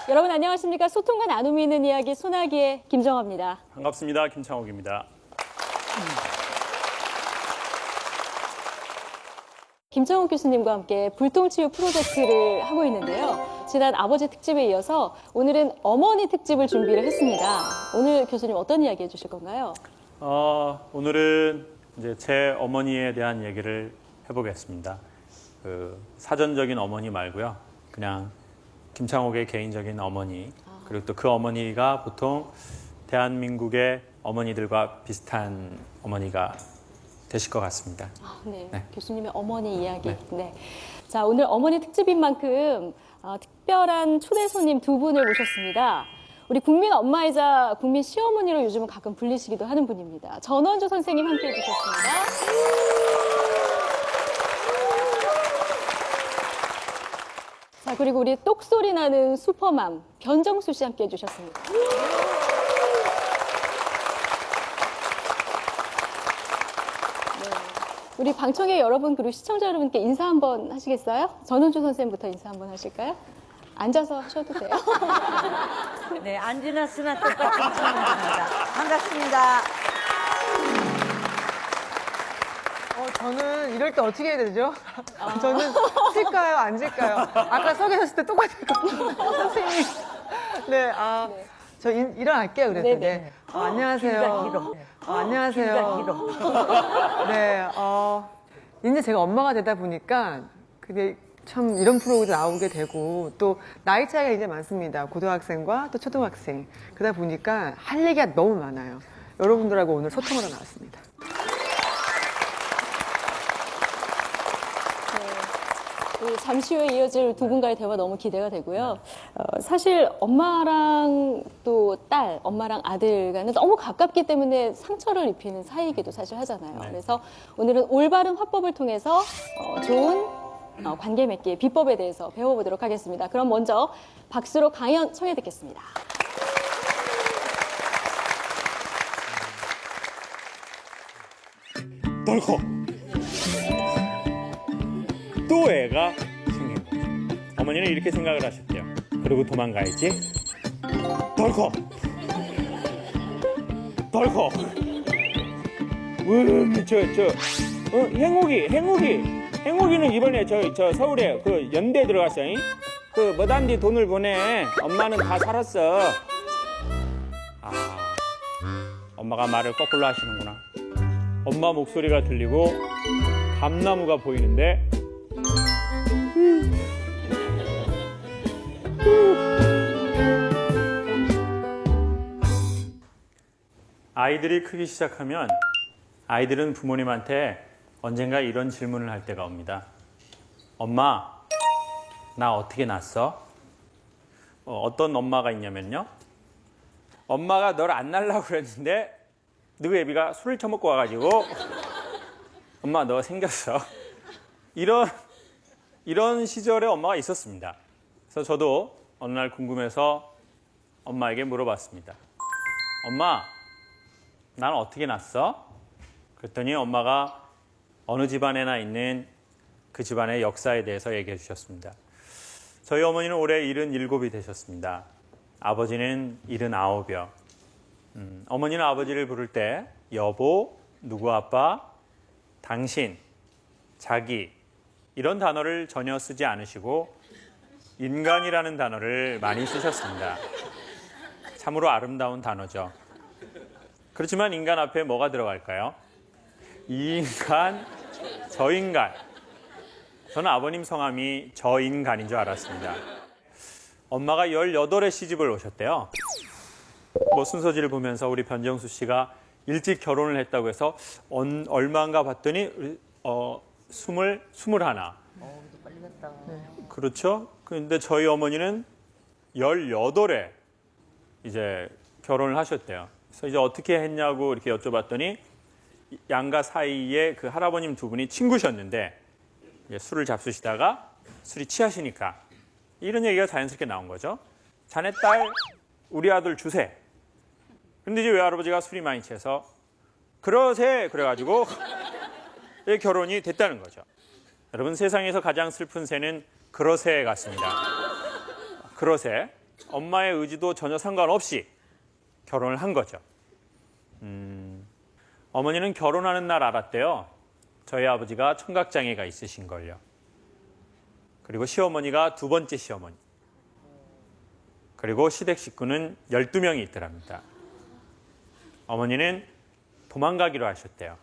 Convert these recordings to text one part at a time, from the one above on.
여러분 안녕하십니까? 소통과 나눔이 있는 이야기 소나기의 김정아입니다. 반갑습니다. 김창옥입니다. 김창옥 교수님과 함께 불통치유 프로젝트를 하고 있는데요. 지난 아버지 특집에 이어서 오늘은 어머니 특집을 준비를 했습니다. 오늘 교수님 어떤 이야기 해주실 건가요? 오늘은 이제 제 어머니에 대한 얘기를 해보겠습니다. 사전적인 어머니 말고요. 그냥 김창옥의 개인적인 어머니, 그리고 또 그 어머니가 보통 대한민국의 어머니들과 비슷한 어머니가 되실 것 같습니다. 네. 네. 교수님의 어머니 이야기. 네. 네. 자, 오늘 어머니 특집인 만큼 특별한 초대 손님 두 분을 모셨습니다. 우리 국민 엄마이자 국민 시어머니로 요즘은 가끔 불리시기도 하는 분입니다. 전원주 선생님 함께해 주셨습니다. 자, 그리고 우리 똑소리 나는 슈퍼맘 변정수 씨 함께해 주셨습니다. 우리 방청객 여러분 그리고 시청자 여러분께 인사 한번 하시겠어요? 전원주 선생님부터 인사 한번 하실까요? 앉아서 하셔도 돼요. 네, 앉으나 쓰나 똑같은 청년입니다. 반갑습니다. 저는 이럴 때 어떻게 해야 되죠? 저는 쓸까요? 앉을까요? 아까 서 계셨을 때 똑같을 것 같아요. 선생님. 네, 저 일어날게요, 그래서. 네네. 네. 안녕하세요. 귀가 길어. 안녕하세요. 귀가 길어. 네, 이제 제가 엄마가 되다 보니까 그게 참 이런 프로그램도 나오게 되고 또 나이 차이가 이제 많습니다. 고등학생과 또 초등학생. 그러다 보니까 할 얘기가 너무 많아요. 여러분들하고 오늘 소통하러 나왔습니다. 잠시 후에 이어질 두 분과의 대화 너무 기대가 되고요. 사실 엄마랑 또 딸, 엄마랑 아들과는 너무 가깝기 때문에 상처를 입히는 사이이기도 사실 하잖아요. 네. 그래서 오늘은 올바른 화법을 통해서 좋은 관계 맺기의 비법에 대해서 배워보도록 하겠습니다. 그럼 먼저 박수로 강연 청해 듣겠습니다. 덜컥 또 애가 생긴 거죠. 어머니는 이렇게 생각을 하셨대요. 그리고 도망가야지. 덜컥 덜컥 행복이는 이번에 저 서울에 그 연대 들어갔어요. 그 뭐단디 돈을 보내. 엄마는 다 살았어. 엄마가 말을 거꾸로 하시는구나. 엄마 목소리가 들리고 감나무가 보이는데 아이들이 크기 시작하면 아이들은 부모님한테 언젠가 이런 질문을 할 때가 옵니다. 엄마, 나 어떻게 낳았어? 어떤 엄마가 있냐면요. 엄마가 널 안 낳으려고 그랬는데 너희 애비가 술을 처먹고 와가지고 엄마 너 생겼어. 이런 시절에 엄마가 있었습니다. 그래서 저도 어느 날 궁금해서 엄마에게 물어봤습니다. 엄마, 난 어떻게 낳았어? 그랬더니 엄마가 어느 집안에나 있는 그 집안의 역사에 대해서 얘기해 주셨습니다. 저희 어머니는 올해 77이 되셨습니다. 아버지는 79이요. 어머니는 아버지를 부를 때 여보, 누구 아빠, 당신, 자기 이런 단어를 전혀 쓰지 않으시고 인간이라는 단어를 많이 쓰셨습니다. 참으로 아름다운 단어죠. 그렇지만 인간 앞에 뭐가 들어갈까요? 이 인간, 저 인간. 저는 아버님 성함이 저인간인 줄 알았습니다. 엄마가 18에 시집을 오셨대요. 순서지를 보면서 우리 변정수 씨가 일찍 결혼을 했다고 해서 얼마인가 봤더니 21. 빨리 갔다. 그렇죠? 근데 저희 어머니는 18에 이제 결혼을 하셨대요. 그래서 이제 어떻게 했냐고 이렇게 여쭤봤더니 양가 사이에 그 할아버님 두 분이 친구셨는데 술을 잡수시다가 술이 취하시니까 이런 얘기가 자연스럽게 나온 거죠. 자네 딸 우리 아들 주세. 근데 이제 외할아버지가 술이 많이 취해서 그러세 그래가지고 결혼이 됐다는 거죠. 여러분 세상에서 가장 슬픈 새는 그러새 같습니다. 그러새. 엄마의 의지도 전혀 상관없이 결혼을 한 거죠. 어머니는 결혼하는 날 알았대요. 저희 아버지가 청각장애가 있으신 걸요. 그리고 시어머니가 두 번째 시어머니. 그리고 시댁 식구는 12명이 있더랍니다. 어머니는 도망가기로 하셨대요.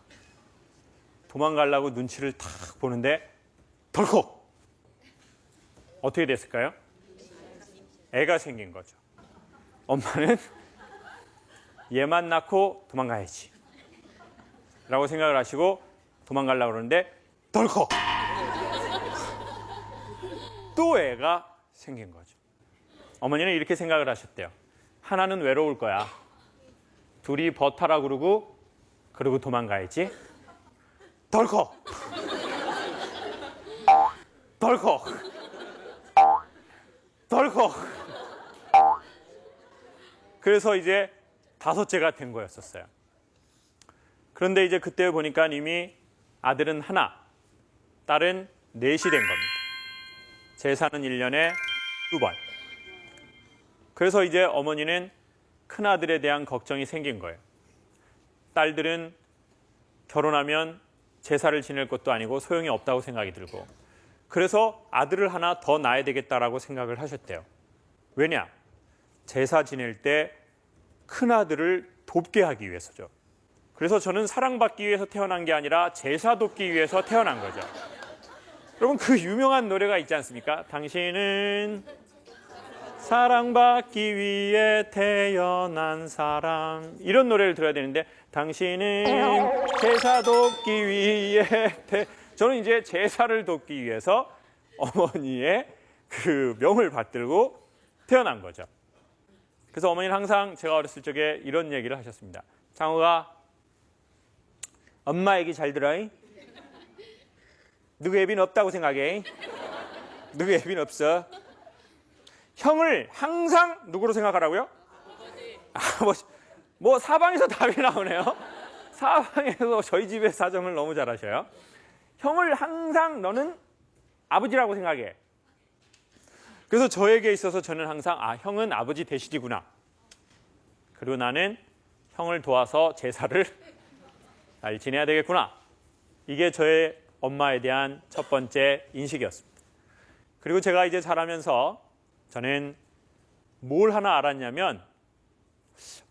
도망가려고 눈치를 탁 보는데 덜컥! 어떻게 됐을까요? 애가 생긴 거죠. 엄마는 얘만 낳고 도망가야지 라고 생각을 하시고 도망가려고 그러는데 덜컥! 또 애가 생긴 거죠. 어머니는 이렇게 생각을 하셨대요. 하나는 외로울 거야. 둘이 버타라 그러고 도망가야지. 덜컥! 덜컥! 덜컥! 그래서 이제 다섯째가 된 거였었어요. 그런데 이제 그때 보니까 이미 아들은 하나, 딸은 넷이 된 겁니다. 제사는 1년에 2번. 그래서 이제 어머니는 큰아들에 대한 걱정이 생긴 거예요. 딸들은 결혼하면 제사를 지낼 것도 아니고 소용이 없다고 생각이 들고, 그래서 아들을 하나 더 낳아야 되겠다라고 생각을 하셨대요. 왜냐? 제사 지낼 때 큰아들을 돕게 하기 위해서죠. 그래서 저는 사랑받기 위해서 태어난 게 아니라 제사 돕기 위해서 태어난 거죠. 여러분, 그 유명한 노래가 있지 않습니까? 당신은 사랑받기 위해 태어난 사람. 이런 노래를 들어야 되는데, 당신은 제사 돕기 위해 저는 이제 제사를 돕기 위해서 어머니의 그 명을 받들고 태어난 거죠. 그래서 어머니는 항상 제가 어렸을 적에 이런 얘기를 하셨습니다. 장호가, 엄마 얘기 잘 들어. 누구 애비는 없다고 생각해. 누구 애비는 없어. 형을 항상 누구로 생각하라고요? 뭐 사방에서 답이 나오네요. 사방에서 저희 집의 사정을 너무 잘 아셔요. 형을 항상 너는 아버지라고 생각해. 그래서 저에게 있어서 저는 항상 형은 아버지 대신이구나. 그리고 나는 형을 도와서 제사를 잘 지내야 되겠구나. 이게 저의 엄마에 대한 첫 번째 인식이었습니다. 그리고 제가 이제 자라면서 저는 뭘 하나 알았냐면,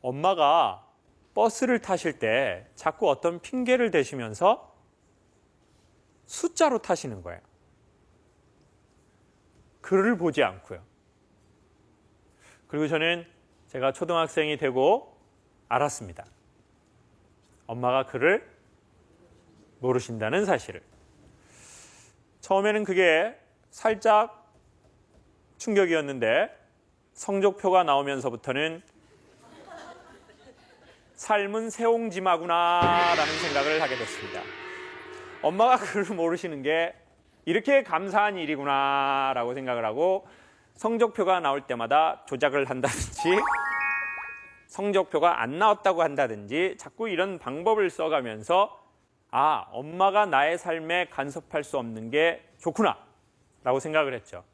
엄마가 버스를 타실 때 자꾸 어떤 핑계를 대시면서 숫자로 타시는 거예요. 글을 보지 않고요. 그리고 저는 제가 초등학생이 되고 알았습니다. 엄마가 글을 모르신다는 사실을. 처음에는 그게 살짝 충격이었는데, 성적표가 나오면서부터는 삶은 새옹지마구나라는 생각을 하게 됐습니다. 엄마가 글을 모르시는 게 이렇게 감사한 일이구나라고 생각을 하고, 성적표가 나올 때마다 조작을 한다든지 성적표가 안 나왔다고 한다든지 자꾸 이런 방법을 써가면서 엄마가 나의 삶에 간섭할 수 없는 게 좋구나 라고 생각을 했죠.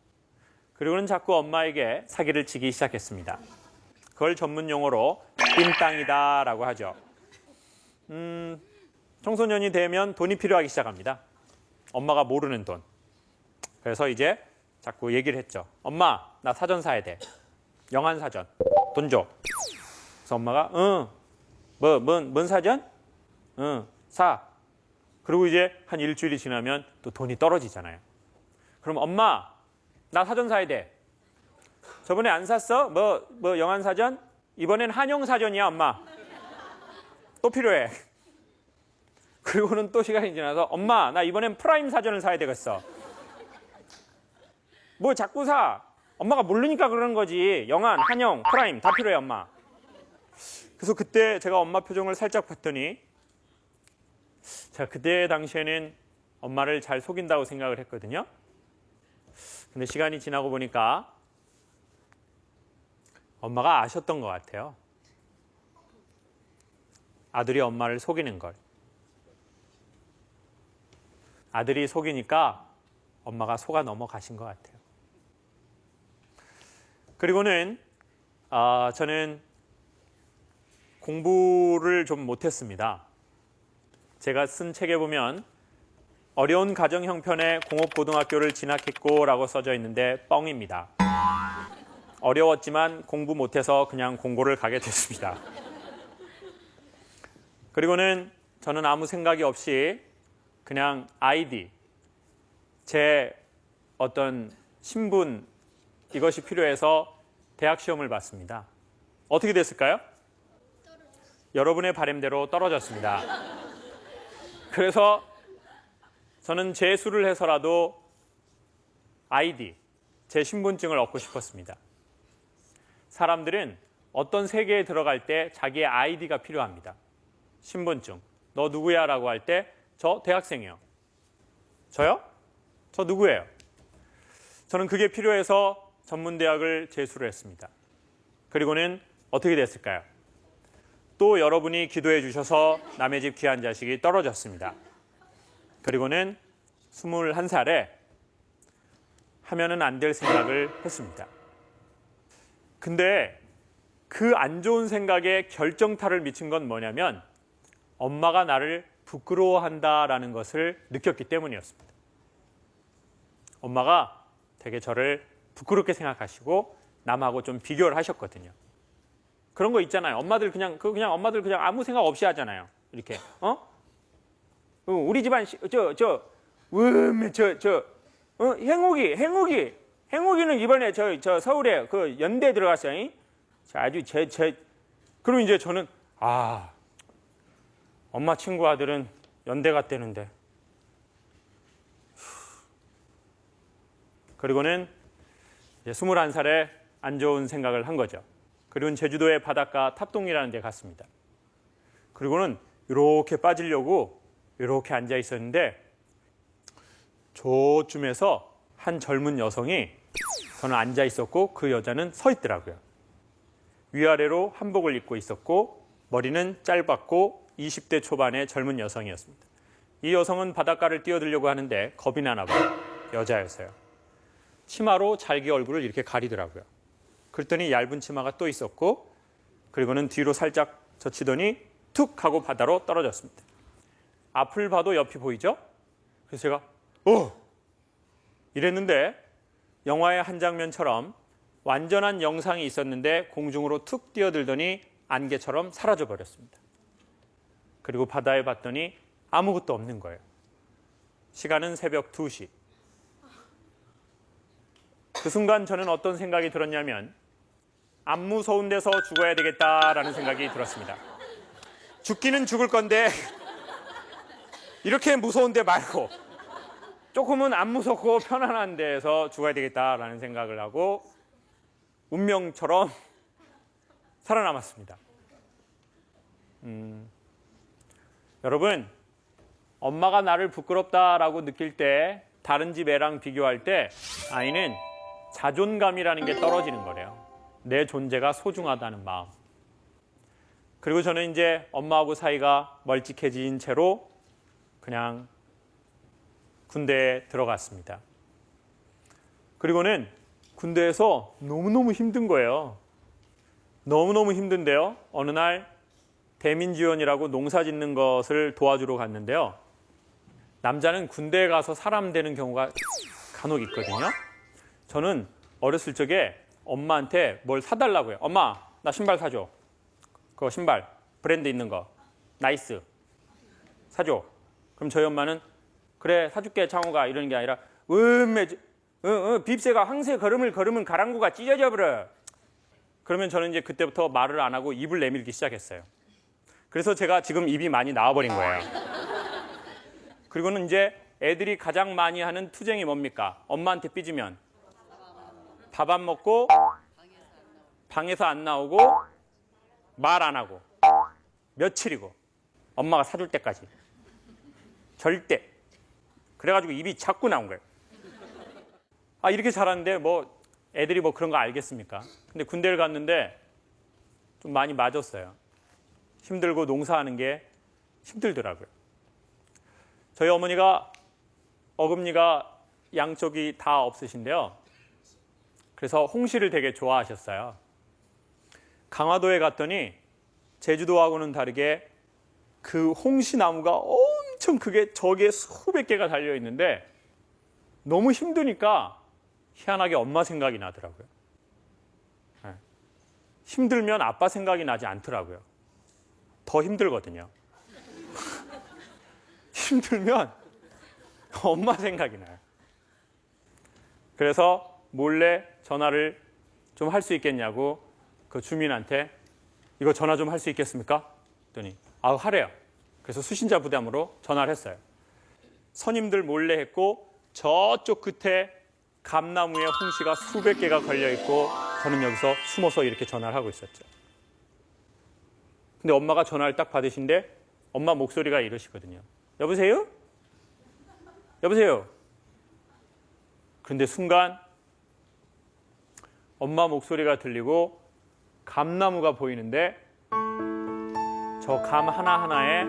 그리고는 자꾸 엄마에게 사기를 치기 시작했습니다. 그걸 전문 용어로 빈땅이다 라고 하죠. 청소년이 되면 돈이 필요하기 시작합니다. 엄마가 모르는 돈. 그래서 이제 자꾸 얘기를 했죠. 엄마, 나 사전 사야 돼. 영한 사전. 돈 줘. 그래서 엄마가 뭔 사전? 사. 그리고 이제 한 일주일이 지나면 또 돈이 떨어지잖아요. 그럼 엄마, 나 사전 사야 돼. 저번에 안 샀어? 뭐 영한 사전? 이번엔 한영 사전이야, 엄마. 또 필요해. 그리고는 또 시간이 지나서 엄마, 나 이번엔 프라임 사전을 사야 되겠어. 뭐 자꾸 사. 엄마가 모르니까 그러는 거지. 영한, 한영, 프라임 다 필요해, 엄마. 그래서 그때 제가 엄마 표정을 살짝 봤더니, 제가 그때 당시에는 엄마를 잘 속인다고 생각을 했거든요. 근데 시간이 지나고 보니까 엄마가 아셨던 것 같아요. 아들이 엄마를 속이는 걸. 아들이 속이니까 엄마가 속아 넘어가신 것 같아요. 그리고는 저는 공부를 좀 못했습니다. 제가 쓴 책에 보면 어려운 가정 형편의 공업고등학교를 진학했고 라고 써져 있는데 뻥입니다. 어려웠지만 공부 못해서 그냥 공고를 가게 됐습니다. 그리고는 저는 아무 생각이 없이 그냥 아이디, 제 어떤 신분 이것이 필요해서 대학 시험을 봤습니다. 어떻게 됐을까요? 여러분의 바람대로 떨어졌습니다. 그래서 저는 재수를 해서라도 아이디, 제 신분증을 얻고 싶었습니다. 사람들은 어떤 세계에 들어갈 때 자기의 아이디가 필요합니다. 신분증. 너 누구야? 라고 할 때 저 대학생이요. 저요? 저 누구예요? 저는 그게 필요해서 전문대학을 재수를 했습니다. 그리고는 어떻게 됐을까요? 또 여러분이 기도해 주셔서 남의 집 귀한 자식이 떨어졌습니다. 그리고는 21살에 하면은 안 될 생각을 했습니다. 근데 그 안 좋은 생각에 결정타를 미친 건 뭐냐면 엄마가 나를 부끄러워한다라는 것을 느꼈기 때문이었습니다. 엄마가 되게 저를 부끄럽게 생각하시고 남하고 좀 비교를 하셨거든요. 그런 거 있잖아요. 엄마들 그냥 엄마들 그냥 아무 생각 없이 하잖아요. 이렇게 우리 집안 행복이는 이번에 저 서울에 그 연대 들어갔어요. 아주 그럼 이제 저는 엄마 친구 아들은 연대 갔대는데. 그리고는 이제 21살에 안 좋은 생각을 한 거죠. 그리고는 제주도의 바닷가 탑동이라는 데 갔습니다. 그리고는 이렇게 빠지려고 이렇게 앉아 있었는데 저쯤에서 한 젊은 여성이 저는 앉아 있었고 그 여자는 서 있더라고요. 위아래로 한복을 입고 있었고 머리는 짧았고 20대 초반의 젊은 여성이었습니다. 이 여성은 바닷가를 뛰어들려고 하는데 겁이 나나 봐요. 여자였어요. 치마로 자기 얼굴을 이렇게 가리더라고요. 그랬더니 얇은 치마가 또 있었고 그리고는 뒤로 살짝 젖히더니 툭 하고 바다로 떨어졌습니다. 앞을 봐도 옆이 보이죠? 그래서 제가 이랬는데 영화의 한 장면처럼 완전한 영상이 있었는데 공중으로 툭 뛰어들더니 안개처럼 사라져 버렸습니다. 그리고 바다에 봤더니 아무것도 없는 거예요. 시간은 새벽 2시. 그 순간 저는 어떤 생각이 들었냐면 안 무서운 데서 죽어야 되겠다라는 생각이 들었습니다. 죽기는 죽을 건데 이렇게 무서운 데 말고 조금은 안 무섭고 편안한 데에서 죽어야 되겠다라는 생각을 하고 운명처럼 살아남았습니다. 여러분, 엄마가 나를 부끄럽다라고 느낄 때 다른 집 애랑 비교할 때 아이는 자존감이라는 게 떨어지는 거래요. 내 존재가 소중하다는 마음. 그리고 저는 이제 엄마하고 사이가 멀찍해진 채로 그냥 군대에 들어갔습니다. 그리고는 군대에서 너무너무 힘든 거예요. 너무너무 힘든데요. 어느 날 대민지원이라고 농사 짓는 것을 도와주러 갔는데요. 남자는 군대에 가서 사람 되는 경우가 간혹 있거든요. 저는 어렸을 적에 엄마한테 뭘 사달라고요. 엄마, 나 신발 사줘. 그거 신발, 브랜드 있는 거. 나이스. 사줘. 그럼 저희 엄마는 그래, 사줄게, 창호가. 이러는 게 아니라 빕새가 황새 걸음을 걸으면 가랑구가 찢어져 버려. 그러면 저는 이제 그때부터 말을 안 하고 입을 내밀기 시작했어요. 그래서 제가 지금 입이 많이 나와버린 거예요. 그리고는 이제 애들이 가장 많이 하는 투쟁이 뭡니까? 엄마한테 삐지면 밥 안 먹고 방에서 안 나오고 말 안 하고 며칠이고 엄마가 사줄 때까지 절대. 그래가지고 입이 자꾸 나온 거예요. 이렇게 잘하는데 뭐 애들이 뭐 그런 거 알겠습니까? 근데 군대를 갔는데 좀 많이 맞았어요. 힘들고 농사하는 게 힘들더라고요. 저희 어머니가 어금니가 양쪽이 다 없으신데요. 그래서 홍시를 되게 좋아하셨어요. 강화도에 갔더니 제주도하고는 다르게 그 홍시 나무가 엄청 크게 저기에 수백 개가 달려 있는데 너무 힘드니까 희한하게 엄마 생각이 나더라고요. 네. 힘들면 아빠 생각이 나지 않더라고요. 더 힘들거든요. 힘들면 엄마 생각이 나요. 그래서 몰래 전화를 좀 할 수 있겠냐고 그 주민한테 이거 전화 좀 할 수 있겠습니까? 했더니 하래요. 그래서 수신자 부담으로 전화를 했어요. 선임들 몰래 했고 저쪽 끝에 감나무에 홍시가 수백 개가 걸려 있고 저는 여기서 숨어서 이렇게 전화를 하고 있었죠. 근데 엄마가 전화를 딱 받으신데 엄마 목소리가 이러시거든요. 여보세요? 여보세요? 그런데 순간 엄마 목소리가 들리고 감나무가 보이는데 저 감 하나하나에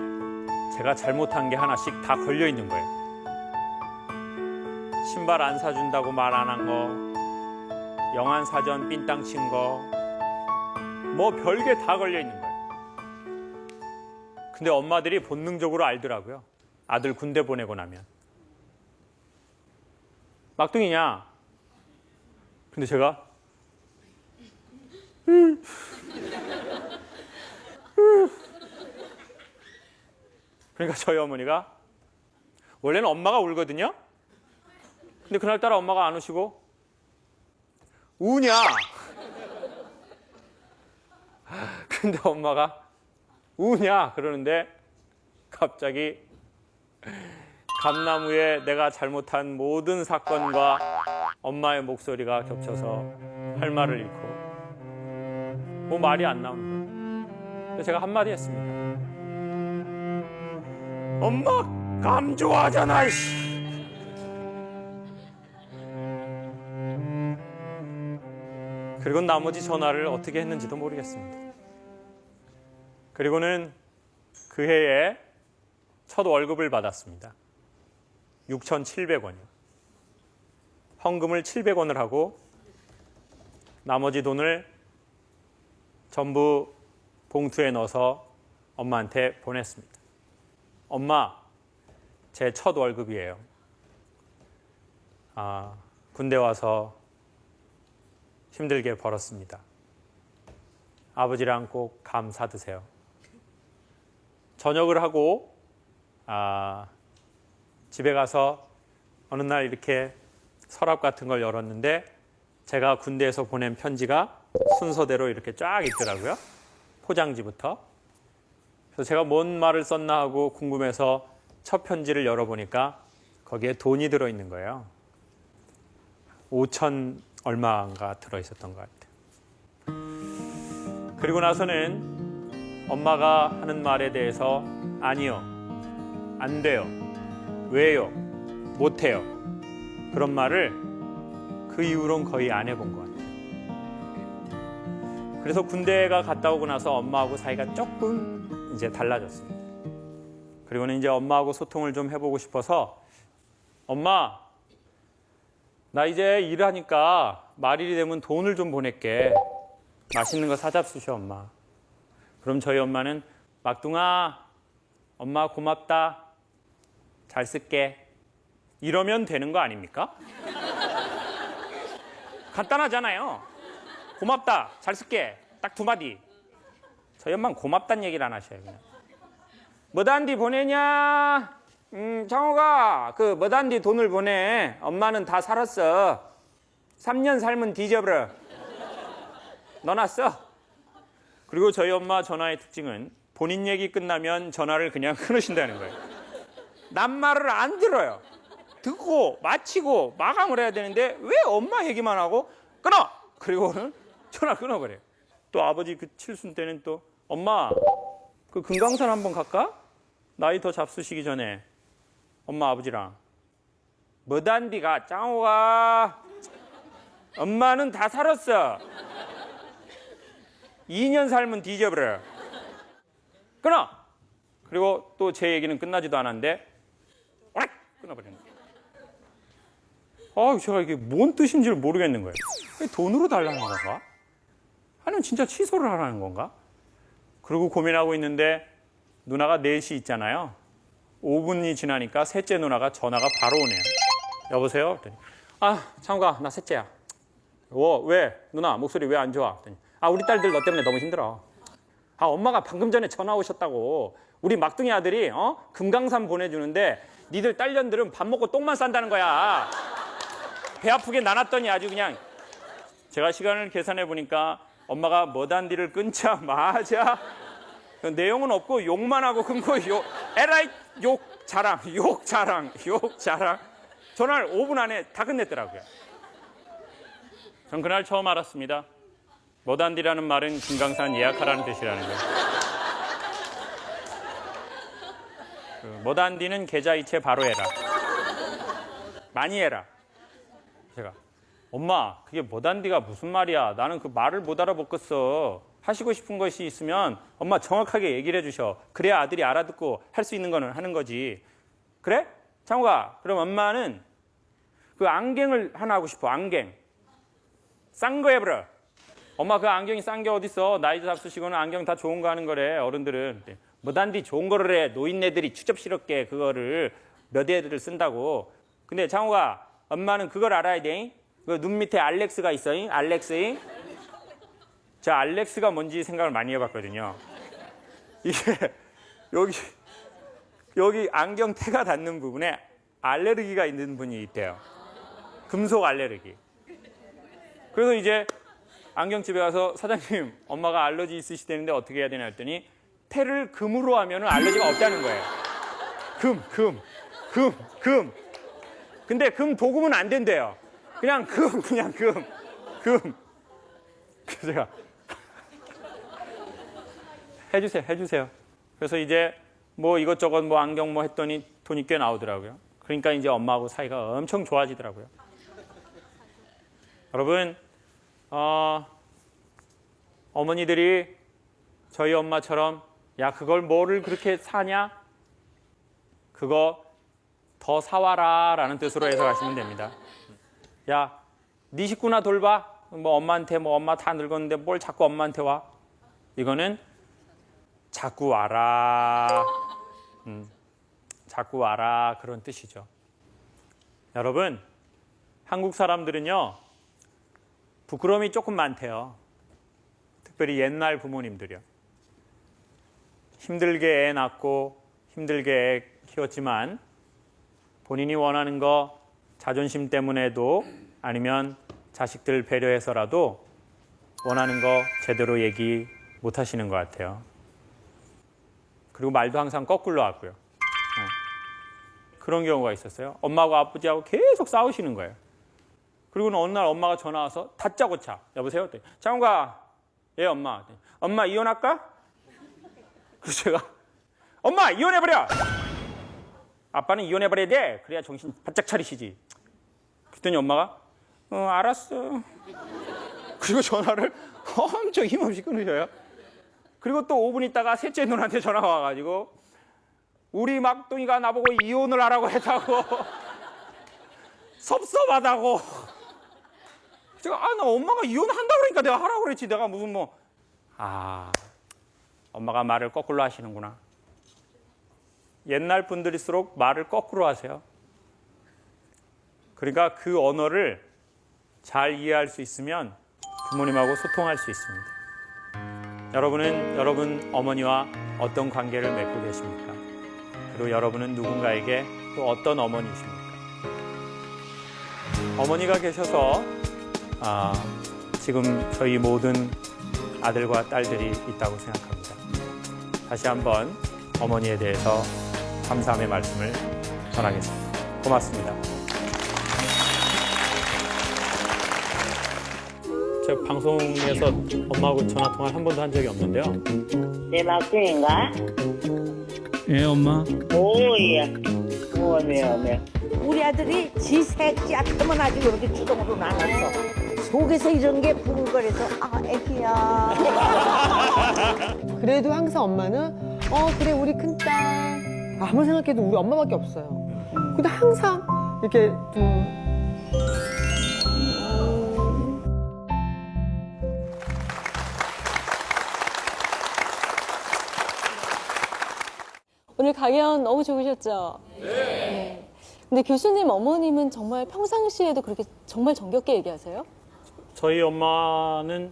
제가 잘못한 게 하나씩 다 걸려 있는 거예요. 신발 안 사준다고 말 안 한 거, 영안사전 삔땅 친 거, 뭐 별게 다 걸려 있는 거예요. 근데 엄마들이 본능적으로 알더라고요. 아들 군대 보내고 나면. 막둥이냐? 근데 제가 그러니까 저희 어머니가 원래는 엄마가 울거든요. 근데 그날따라 엄마가 안 우시고 우냐? 근데 엄마가 우냐? 그러는데 갑자기 감나무에 내가 잘못한 모든 사건과 엄마의 목소리가 겹쳐서 할 말을 잃고 뭐 말이 안 나오는 거예요. 그래서 제가 한마디 했습니다. 엄마 감 좋아하잖아. 이씨. 그리고 나머지 전화를 어떻게 했는지도 모르겠습니다. 그리고는 그 해에 첫 월급을 받았습니다. 6,700원이요. 헌금을 700원을 하고 나머지 돈을 전부 봉투에 넣어서 엄마한테 보냈습니다. 엄마, 제 첫 월급이에요. 군대 와서 힘들게 벌었습니다. 아버지랑 꼭 감 사드세요. 저녁을 하고 집에 가서 어느 날 이렇게 서랍 같은 걸 열었는데 제가 군대에서 보낸 편지가 순서대로 이렇게 쫙 있더라고요. 포장지부터. 그래서 제가 뭔 말을 썼나 하고 궁금해서 첫 편지를 열어보니까 거기에 돈이 들어있는 거예요. 5천 얼마가 들어있었던 것 같아요. 그리고 나서는 엄마가 하는 말에 대해서 아니요, 안 돼요, 왜요, 못해요 그런 말을 그 이후로는 거의 안 해본 것 같아요. 그래서 군대가 갔다 오고 나서 엄마하고 사이가 조금 이제 달라졌습니다. 그리고는 이제 엄마하고 소통을 좀 해보고 싶어서 엄마, 나 이제 일하니까 말일이 되면 돈을 좀 보낼게. 맛있는 거 사잡수셔 엄마. 그럼 저희 엄마는 막둥아, 엄마 고맙다. 잘 쓸게. 이러면 되는 거 아닙니까? 간단하잖아요. 고맙다. 잘 쓸게. 딱 두 마디. 저희 엄마는 고맙다는 얘기를 안 하셔요. 그냥. 뭐단디 보내냐? 장호가 그 뭐단디 돈을 보내. 엄마는 다 살았어. 3년 살면 뒤져버려. 너나 써. 그리고 저희 엄마 전화의 특징은 본인 얘기 끝나면 전화를 그냥 끊으신다는 거예요. 남 말을 안 들어요. 듣고 마치고 마감을 해야 되는데 왜 엄마 얘기만 하고 끊어! 그리고는 전화 끊어버려요. 또 아버지 그 칠순 때는 또 엄마 그 금강산 한번 갈까? 나이 더 잡수시기 전에 엄마 아버지랑 뭐단디가 짱호가 엄마는 다 살았어. 2년 살면 뒤져버려. 끊어. 그리고 또 제 얘기는 끝나지도 않았는데 끊어버리는 거예요. 제가 이게 뭔 뜻인지를 모르겠는 거예요. 돈으로 달라는 건가? 아니면 진짜 취소를 하라는 건가? 그리고 고민하고 있는데 누나가 넷이 있잖아요. 5분이 지나니까 셋째 누나가 전화가 바로 오네요. 여보세요? 그랬더니, 창욱아, 나 셋째야. 왜? 누나, 목소리 왜 안 좋아? 그랬더니, 우리 딸들 너 때문에 너무 힘들어. 엄마가 방금 전에 전화 오셨다고. 우리 막둥이 아들이 금강산 보내주는데 니들 딸년들은 밥 먹고 똥만 싼다는 거야. 배 아프게 나눴더니 아주 그냥. 제가 시간을 계산해 보니까 엄마가 머단디를 끊자마자 내용은 없고 욕만 하고 끊고 에라이 욕 자랑. 전화를 5분 안에 다 끝냈더라고요. 전 그날 처음 알았습니다. 머단디라는 말은 금강산 예약하라는 뜻이라는 거예요. 머단디는 계좌이체 바로 해라. 많이 해라. 제가 엄마 그게 머단디가 무슨 말이야. 나는 그 말을 못 알아먹겠어. 하시고 싶은 것이 있으면 엄마 정확하게 얘기를 해주셔. 그래야 아들이 알아듣고 할 수 있는 거는 하는 거지. 그래? 창욱아 그럼 엄마는 그 안경을 하나 하고 싶어. 안경 싼 거 해보라. 엄마 그 안경이 싼 게 어딨어. 나이도 잡수시고는 안경 다 좋은 거 하는 거래 어른들은. 머단디 좋은 거를 해. 노인네들이 추접스럽게 그거를 몇 애들을 쓴다고. 근데 창욱아 엄마는 그걸 알아야 돼. 그 눈 밑에 알렉스가 있어. 알렉스. 자 알렉스가 뭔지 생각을 많이 해봤거든요. 이게 여기 안경 테가 닿는 부분에 알레르기가 있는 분이 있대요. 금속 알레르기. 그래서 이제 안경집에 가서 사장님 엄마가 알러지 있으시다는데 어떻게 해야 되나 했더니 테를 금으로 하면 알러지가 없다는 거예요. 금. 근데 금 도금은 안 된대요. 그냥 금. 그래서 제가 해주세요. 그래서 이제 뭐 이것저것 뭐 안경 뭐 했더니 돈이 꽤 나오더라고요. 그러니까 이제 엄마하고 사이가 엄청 좋아지더라고요. 여러분, 어머니들이 저희 엄마처럼 야 그걸 뭐를 그렇게 사냐? 그거 더 사와라 라는 뜻으로 해석하시면 됩니다. 야, 네 식구나 돌봐. 뭐 엄마한테 뭐 엄마 다 늙었는데 뭘 자꾸 엄마한테 와? 이거는 자꾸 와라. 자꾸 와라 그런 뜻이죠. 여러분, 한국 사람들은요 부끄러움이 조금 많대요. 특별히 옛날 부모님들이요. 힘들게 애 낳고 힘들게 애 키웠지만 본인이 원하는 거 자존심 때문에도 아니면 자식들 배려해서라도 원하는 거 제대로 얘기 못 하시는 것 같아요. 그리고 말도 항상 거꾸로 하고요. 그런 경우가 있었어요. 엄마하고 아버지하고 계속 싸우시는 거예요. 그리고는 어느 날 엄마가 전화 와서 다짜고짜 여보세요? 장훈가 예 엄마. 엄마 이혼할까? 그래서 제가 엄마 이혼해버려. 아빠는 이혼해버려야 돼. 그래야 정신 바짝 차리시지. 그랬더니 엄마가 알았어. 그리고 전화를 엄청 힘없이 끊으셔요. 그리고 또 5분 있다가 셋째 누나한테 전화가 와가지고 우리 막둥이가 나보고 이혼을 하라고 했다고 섭섭하다고. 제가 나 엄마가 이혼한다고 그러니까 내가 하라고 그랬지. 내가 무슨 엄마가 말을 거꾸로 하시는구나. 옛날 분들일수록 말을 거꾸로 하세요. 그러니까 그 언어를 잘 이해할 수 있으면 부모님하고 소통할 수 있습니다. 여러분은 여러분 어머니와 어떤 관계를 맺고 계십니까? 그리고 여러분은 누군가에게 또 어떤 어머니이십니까? 어머니가 계셔서 지금 저희 모든 아들과 딸들이 있다고 생각합니다. 다시 한번 어머니에 대해서 감사함의 말씀을 전하겠습니다. 고맙습니다. 제가 방송에서 엄마하고 전화통화를 한 번도 한 적이 없는데요. 내 막둥인가? 예, 엄마. 오야. 오메. 우리 아들이 지 새끼야 크면 아주 이렇게 주동으로 나눴어. 속에서 이런 게 부글거려서 애기야. 그래도 항상 엄마는 그래 우리 큰딸 아무리 생각해도 우리 엄마밖에 없어요. 근데 항상 이렇게 좀 강연 너무 좋으셨죠? 네. 근데 교수님 어머님은 정말 평상시에도 그렇게 정말 정겹게 얘기하세요? 저희 엄마는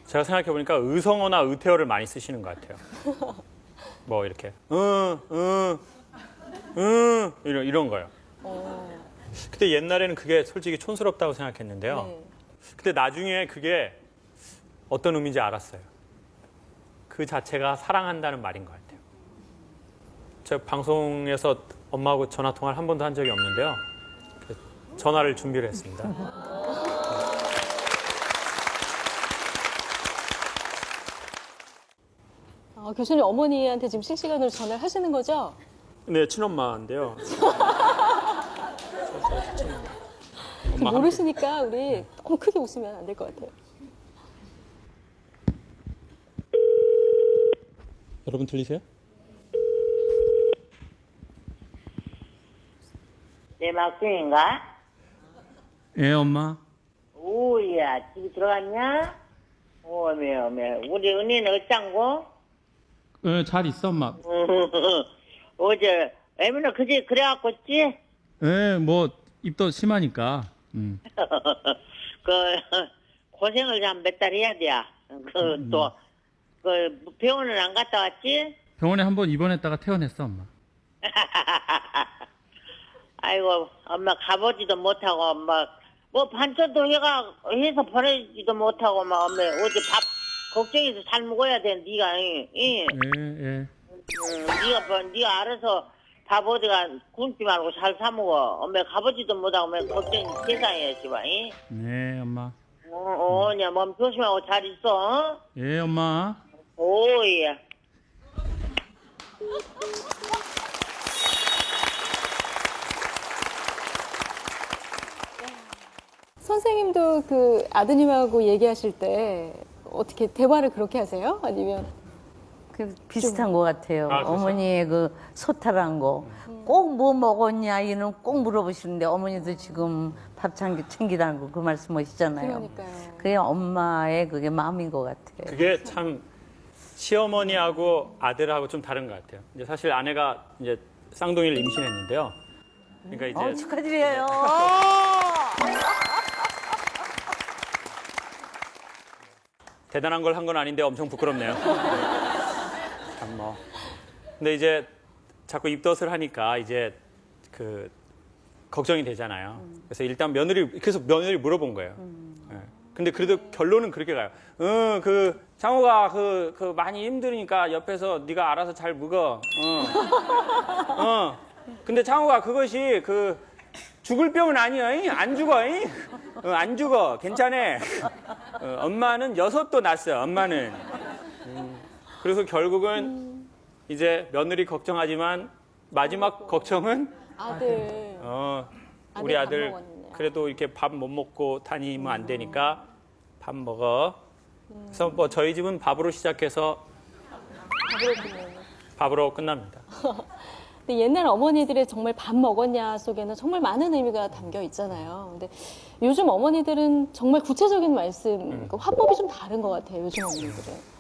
제가 생각해 보니까 의성어나 의태어를 많이 쓰시는 것 같아요. 뭐 이렇게 이런 거요. 근데 옛날에는 그게 솔직히 촌스럽다고 생각했는데요. 네. 근데 나중에 그게 어떤 의미인지 알았어요. 그 자체가 사랑한다는 말인 것 같아요. 제가 방송에서 엄마하고 전화 통화를 한 번도 한 적이 없는데요. 전화를 준비를 했습니다. 교수님 어머니한테 지금 실시간으로 전화를 하시는 거죠? 네, 친엄마인데요. 모르시니까 우리 너무 크게 웃으면 안 될 것 같아요. 여러분 들리세요? 내 막둥인가? 예, 엄마. 오야, 집에 들어갔냐? 어메, 우리 은희는 어쩐고? 잘 있어, 엄마. 어제, 애미는 그제 그래갖고 있지? 예, 뭐 입도 심하니까. 그, 고생을 좀 몇 달 해야 돼. 병원은 안 갔다 왔지? 병원에 한번 입원했다가 퇴원했어, 엄마. 아이고, 엄마 가보지도 못하고, 엄마, 뭐 반찬도 해서 보내지도 못하고, 엄마, 어제 밥 걱정해서 잘 먹어야 돼, 네가, 응? 예. 네가 알아서 밥 어디가 굶지 말고 잘 사 먹어. 엄마 가보지도 못하고, 엄마 걱정 세상이야지, 봐, 응? 네, 엄마. 야, 몸 조심하고 잘 있어, 어? 예, 엄마. 오야. 선생님도 그 아드님하고 얘기하실 때 어떻게 대화를 그렇게 하세요? 아니면 그 비슷한 것 같아요. 아, 그렇죠? 어머니의 그 소탈한 거. 꼭 뭐 먹었냐, 이는 꼭 물어보시는데 어머니도 지금 밥 챙기다는 거 그 말씀 하시잖아요. 그러니까요. 그게 엄마의 그게 마음인 것 같아요. 그게 참 시어머니하고 아들하고 좀 다른 것 같아요. 이제 사실 아내가 이제 쌍둥이를 임신했는데요. 그러니까 이제 축하드려요. 대단한 걸 한 건 아닌데 엄청 부끄럽네요. 참 뭐. 근데 이제 자꾸 입덧을 하니까 이제 그 걱정이 되잖아요. 그래서 일단 그래서 며느리 물어본 거예요. 예. 근데 그래도 결론은 그렇게 가요. 그 장호가 그 많이 힘드니까 옆에서 네가 알아서 잘 먹어. 근데 장호가 그것이 그 죽을 병은 아니야. 잉? 안 죽어. 잉? 안 죽어. 괜찮아. 엄마는 6도 낳았어요. 엄마는. 그래서 결국은 이제 며느리 걱정하지만 마지막 걱정은 아들. 우리 밥 아들 먹었냐. 그래도 이렇게 밥 못 먹고 다니면 안 되니까 밥 먹어. 그래서 뭐 저희 집은 밥으로 시작해서 밥으로 끝납니다. 근데 옛날 어머니들의 정말 밥 먹었냐 속에는 정말 많은 의미가 담겨 있잖아요. 근데 요즘 어머니들은 정말 구체적인 말씀, 그 화법이 좀 다른 것 같아요. 요즘 어머니들은.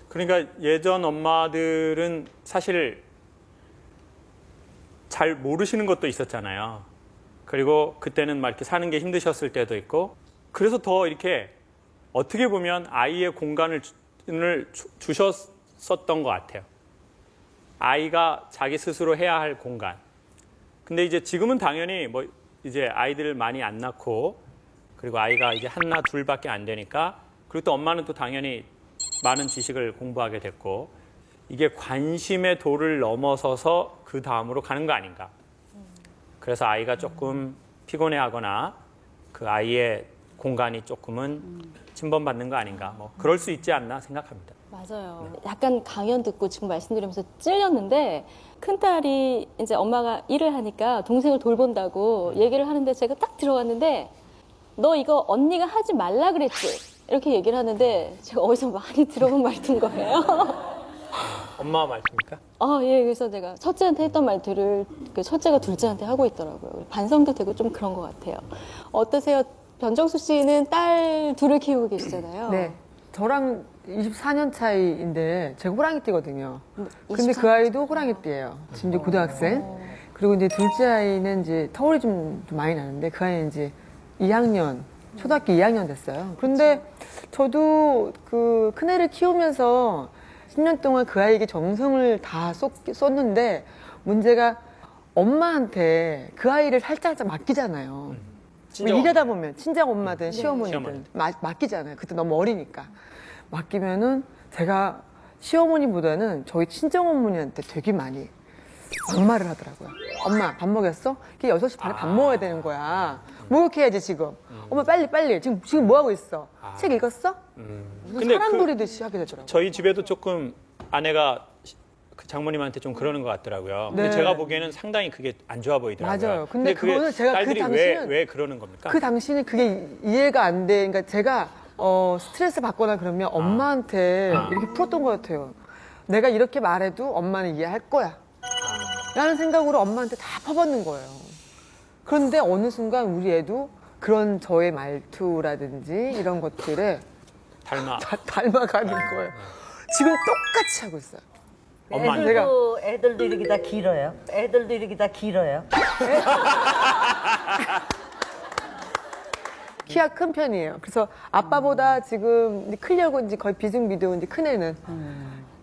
그러니까 예전 엄마들은 사실 잘 모르시는 것도 있었잖아요. 그리고 그때는 막 이렇게 사는 게 힘드셨을 때도 있고, 그래서 더 이렇게 어떻게 보면 아이의 공간을 주셨었던 것 같아요. 아이가 자기 스스로 해야 할 공간. 근데 이제 지금은 당연히 뭐 이제 아이들을 많이 안 낳고, 그리고 아이가 이제 하나 둘밖에 안 되니까, 그리고 또 엄마는 또 당연히 많은 지식을 공부하게 됐고, 이게 관심의 도를 넘어서서 그 다음으로 가는 거 아닌가. 그래서 아이가 조금 피곤해하거나 그 아이의 공간이 조금은 침범받는 거 아닌가. 뭐 그럴 수 있지 않나 생각합니다. 맞아요. 약간 강연 듣고 지금 말씀드리면서 찔렸는데 큰딸이 이제 엄마가 일을 하니까 동생을 돌본다고 얘기를 하는데 제가 딱 들어갔는데 너 이거 언니가 하지 말라 그랬지? 이렇게 얘기를 하는데 제가 어디서 많이 들어본 말투인 거예요. 엄마 말씀입니까? 예. 그래서 제가 첫째한테 했던 말들을 그 첫째가 둘째한테 하고 있더라고요. 반성도 되고 좀 그런 것 같아요. 어떠세요? 변정수 씨는 딸 둘을 키우고 계시잖아요. 네. 저랑 24년 차이인데 제가 호랑이띠거든요. 근데 24년 그 아이도 호랑이띠예요. 지금 이제 고등학생. 그리고 이제 둘째 아이는 이제 터울이 좀 많이 나는데 그 아이는 이제 2학년, 초등학교 2학년 됐어요. 그런데 저도 그 큰애를 키우면서 10년 동안 그 아이에게 정성을 다 쏟는데 문제가 엄마한테 그 아이를 살짝 맡기잖아요. 친정 일하다 보면 친정 엄마든 시어머니든 시어머니. 맡기잖아요. 그때 너무 어리니까. 맡기면은 제가 시어머니보다는 저희 친정 어머니한테 되게 많이 막말을 하더라고요. 엄마 밥 먹였어? 이게 6시 반에 밥 먹어야 되는 거야. 목욕해야지 지금. 엄마 빨리. 지금 뭐 하고 있어? 책 읽었어? 무슨 근데 사람 그- 부리듯이 하게 되더라고요. 저희 집에도 조금 아내가 그 장모님한테 좀 그러는 것 같더라고요. 근데 네. 제가 보기에는 상당히 그게 안 좋아 보이더라고요. 맞아요. 근데 그게 그거는 제가 그 딸들이 당시는 왜 그러는 겁니까? 그 당시는 그게 이해가 안 돼. 그러니까 제가 스트레스 받거나 그러면 엄마한테 이렇게 풀었던 것 같아요. 내가 이렇게 말해도 엄마는 이해할 거야. 라는 생각으로 엄마한테 다 퍼붓는 거예요. 그런데 어느 순간 우리 애도 그런 저의 말투라든지 이런 것들에 다 닮아가는 거예요. 지금 똑같이 하고 있어요. 엄마 애들도 이렇게 다 길어요. 애들도 이렇게 다 길어요. 키가 큰 편이에요. 그래서 아빠보다 지금 이제 크려고 이제 거의 비중비도 이제 큰 애는.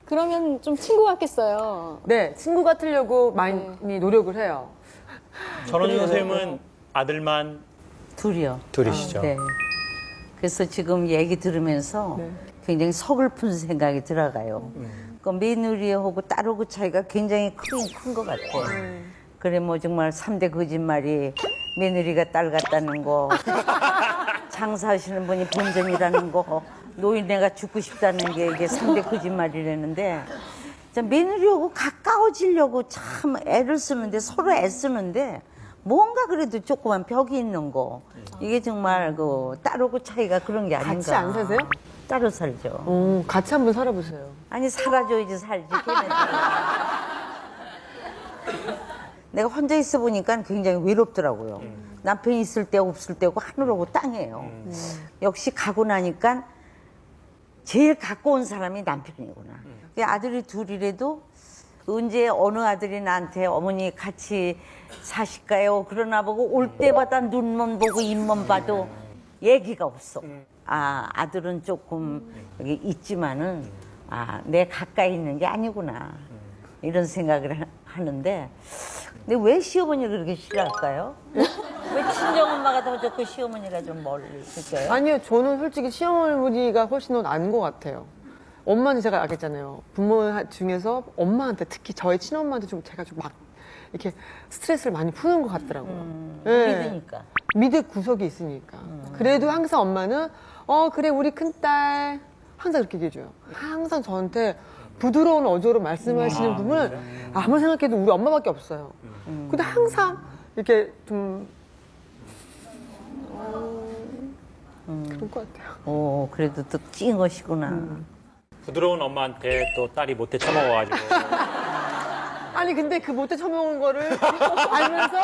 그러면 좀 친구 같겠어요. 네, 친구 같으려고 많이 노력을 해요. 전원주 선생님은 아들만 둘이요. 둘이시죠. 네. 그래서 지금 얘기 들으면서 네. 굉장히 서글픈 생각이 들어가요. 그 며느리하고 딸하고 차이가 굉장히 큰 것 같아요. 그래 뭐 정말 3대 거짓말이 며느리가 딸 같다는 거, 장사하시는 분이 본전이라는 거, 노인네가 죽고 싶다는 게 이게 3대 거짓말이라는데 며느리하고 가까워지려고 참 애를 쓰는데 서로 애쓰는데 뭔가 그래도 조그만 벽이 있는 거 이게 정말 그 딸하고 차이가 그런 게 아닌가. 같이 안 사세요? 따로 살죠. 같이 한번 살아보세요. 아니 살아줘야지 살지. 걔네들. 내가 혼자 있어 보니까 굉장히 외롭더라고요. 남편이 있을 때 없을 때고 하늘하고 땅이에요. 역시 가고 나니까 제일 가까운 사람이 남편이구나. 아들이 둘이라도 언제 어느 아들이 나한테 어머니 같이 사실까요? 그러나 보고 올 때마다 눈만 보고 입만 봐도 얘기가 없어. 아, 아들은 조금 여기 있지만은 아, 내 가까이 있는 게 아니구나. 이런 생각을 하는데 근데 왜 시어머니를 그렇게 싫어할까요? 왜 친정엄마가 더 좋고 시어머니가 좀 멀리 있을까요? 아니요, 저는 솔직히 시어머니가 훨씬 더 나은 것 같아요. 엄마는 제가 알겠잖아요. 부모 중에서 엄마한테 특히 저희 친엄마한테 좀 제가 좀 막 이렇게 스트레스를 많이 푸는 것 같더라고요. 네. 믿으니까. 믿을 구석이 있으니까. 그래도 항상 엄마는 그래 우리 큰딸 항상 그렇게 얘기해줘요. 항상 저한테 부드러운 어조로 말씀하시는 분은 아무리 생각해도 우리 엄마밖에 없어요. 근데 항상 이렇게 좀 그런 것 같아요. 그래도 또 찐 것이구나. 부드러운 엄마한테 또 딸이 못해 처먹어가지고 아니 근데 그 못돼 처먹은 거를 알면서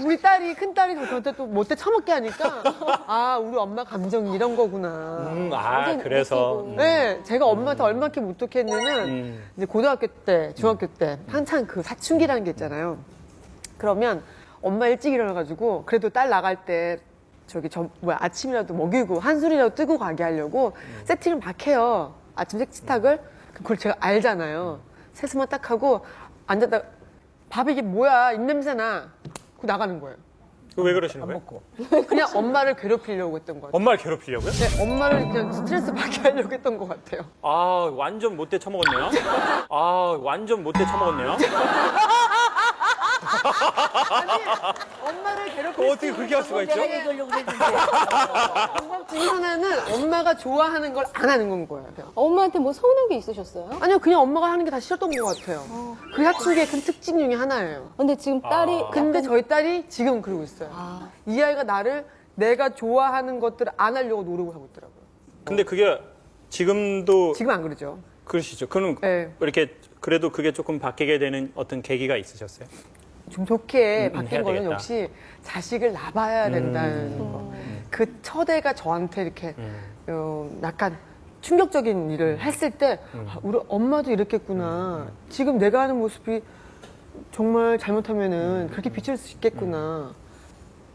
우리 딸이 큰 딸이 저한테 또 못돼 처먹게 하니까 아 우리 엄마 감정이 이런 거구나. 그래서 네, 제가 엄마한테 얼마나 못독했냐면 이제 고등학교 때, 중학교 때 한창 그 사춘기라는 게 있잖아요. 그러면 엄마 일찍 일어나가지고 그래도 딸 나갈 때 아침이라도 먹이고 한술이라도 뜨고 가게 하려고 세팅을 막 해요. 아침 식탁을. 그걸 제가 알잖아요. 세수만 딱 하고 앉았다 밥 이게 뭐야 입냄새나. 그거 나가는 거예요. 왜 그러시는 거예요? 그냥 엄마를 괴롭히려고 했던 것 같아요. 엄마를 괴롭히려고요? 네, 엄마를 그냥 스트레스 받게 하려고 했던 것 같아요. 아 완전 못돼 처먹었네요. 엄마를 괴롭힐 어떻게 그렇게 할 수가 있죠? 내가 이러려고 그랬는데. 방법 중에 하나는 엄마가 좋아하는 걸 안 하는 건 거예요. 그냥. 엄마한테 뭐 서운한 게 있으셨어요? 아니요, 그냥 엄마가 하는 게 다 싫었던 것 같아요. 그 사춘기의 큰 특징 중에 하나예요. 근데 지금 딸이 근데 저희 딸이 지금 그러고 있어요. 이 아이가 내가 좋아하는 것들을 안 하려고 노력을 하고 있더라고요. 근데 그게 지금도 지금 안 그러죠. 그러시죠? 그럼 네. 이렇게 그래도 그게 조금 바뀌게 되는 어떤 계기가 있으셨어요? 좀 좋게 해야 바뀐 거는 되겠다. 역시 자식을 낳아야 된다는 거. 그 첫애가 저한테 이렇게 약간 충격적인 일을 했을 때 아, 우리 엄마도 이랬겠구나. 지금 내가 하는 모습이 정말 잘못하면은 그렇게 비칠 수 있겠구나.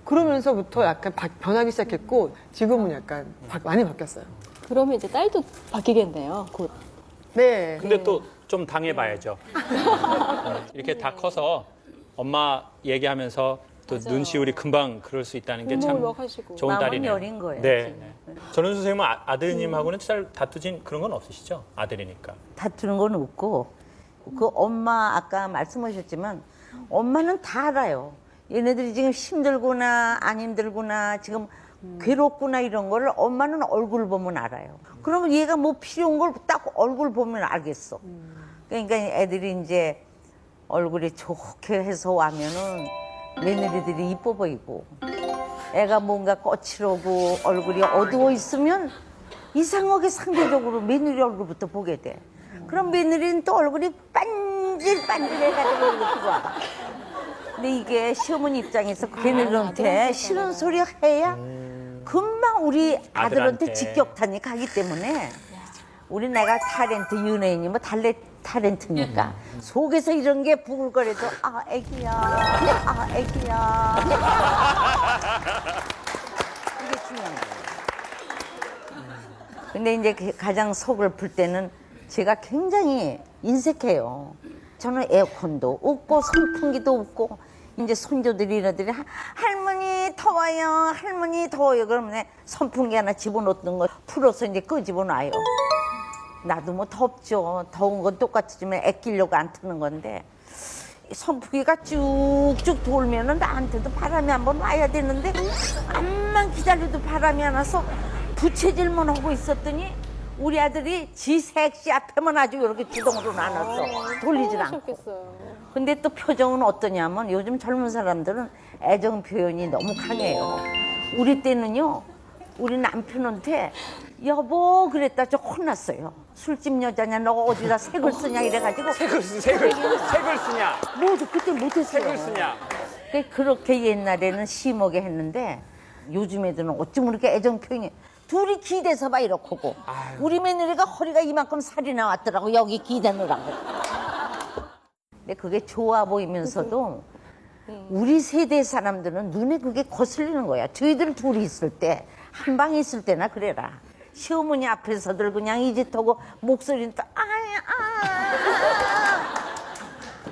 그러면서부터 약간 변하기 시작했고 지금은 약간 많이 바뀌었어요. 그러면 이제 딸도 바뀌겠네요. 곧. 네. 근데 또 좀 당해봐야죠. 이렇게 다 커서 엄마 얘기하면서 또 맞아요. 눈시울이 금방 그럴 수 있다는 게 참 울먹울먹하시고. 좋은 마음은 딸이네요. 여린 거예요, 네. 지금. 네. 전은수 선생님은 아드님하고는 잘 다투진 그런 건 없으시죠? 아들이니까. 다투는 건 없고 그 엄마 아까 말씀하셨지만 엄마는 다 알아요. 얘네들이 지금 힘들구나 안 힘들구나 지금 괴롭구나 이런 거를 엄마는 얼굴 보면 알아요. 그러면 얘가 뭐 필요한 걸 딱 얼굴 보면 알겠어. 그러니까 애들이 이제 얼굴이 좋게 해서 와면은 며느리들이 이뻐 보이고 애가 뭔가 거칠고 얼굴이 어두워 있으면 이상하게 상대적으로 며느리 얼굴부터 보게 돼. 그럼 며느리는 또 얼굴이 반질반질해가지고 이렇게 좋아. 근데 이게 시어머니 입장에서 걔네들한테 싫은 소리 해야 금방 우리 아들한테 아들한테. 직격탄이 가기 때문에 우리 내가 탤런트 연예인이 뭐 탤런트니까 속에서 이런 게 부글거려도 아 애기야 아 애기야 이게 중요한 거예요. 근데 이제 가장 속을 풀 때는 제가 굉장히 인색해요. 저는 에어컨도 없고 선풍기도 없고 이제 손주들이 이러더니 할머니 더워요 할머니 더워요 그러면 선풍기 하나 집어넣는 거 풀어서 이제 끄집어놔요. 나도 뭐 덥죠. 더운 건 똑같지만 애끼려고 안 트는 건데 선풍기가 쭉쭉 돌면은 나한테도 바람이 한번 와야 되는데 암만 기다려도 바람이 안 와서 부채질만 하고 있었더니 우리 아들이 지 색시 앞에만 아주 이렇게 주동으로 나눴어. 돌리질 않고. 하셨겠어요. 근데 또 표정은 어떠냐면 요즘 젊은 사람들은 애정 표현이 너무 강해요. 우리 때는요, 우리 남편한테 여보 그랬다 저 혼났어요. 술집 여자냐 너 어디다 색을 쓰냐 이래가지고 색을 쓰냐? 뭐도 그때 못했어요. 색을 쓰냐? 그렇게 옛날에는 심하게 했는데 요즘 애들은 어쩜 그렇게 애정 표현이 둘이 기대서 봐 이렇고 우리 며느리가 허리가 이만큼 살이 나왔더라고 여기 기대느라고. 근데 그게 좋아 보이면서도 우리 세대 사람들은 눈에 그게 거슬리는 거야. 저희들 둘이 있을 때 한 방에 있을 때나 그래라. 시어머니 앞에서들 그냥 이 짓하고 목소리는 또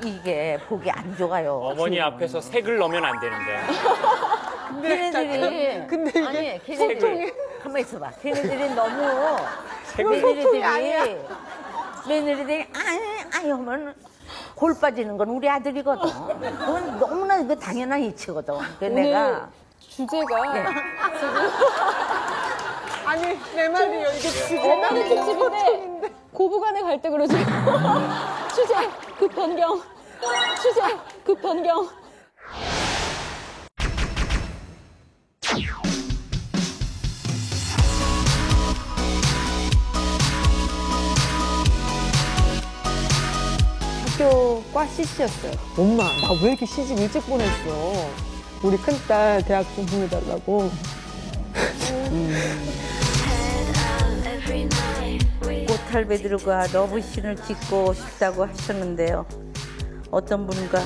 이게 보기 안 좋아요. 어머니 앞에서 색을 넣으면 안 되는데. 걔네들이 근데 이게 아니 걔네들이 한번 있어봐. 걔네들이 너무 며느리들이 아이 하면 골 빠지는 건 우리 아들이거든. 그건 너무나 그 당연한 이치거든. 그 오늘 내가 주제가 네. 아니 내 말이요 이게 지금 어머니 특집인데 고부간의 갈등으로 지금 주제 급 변경 주제 급 변경. 학교과 CC였어요. 엄마 나 왜 이렇게 시집 일찍 보냈어? 우리 큰딸 대학 좀 보내달라고. 꽃탈배들과 러브신을 찍고 싶다고 하셨는데요. 어떤 분과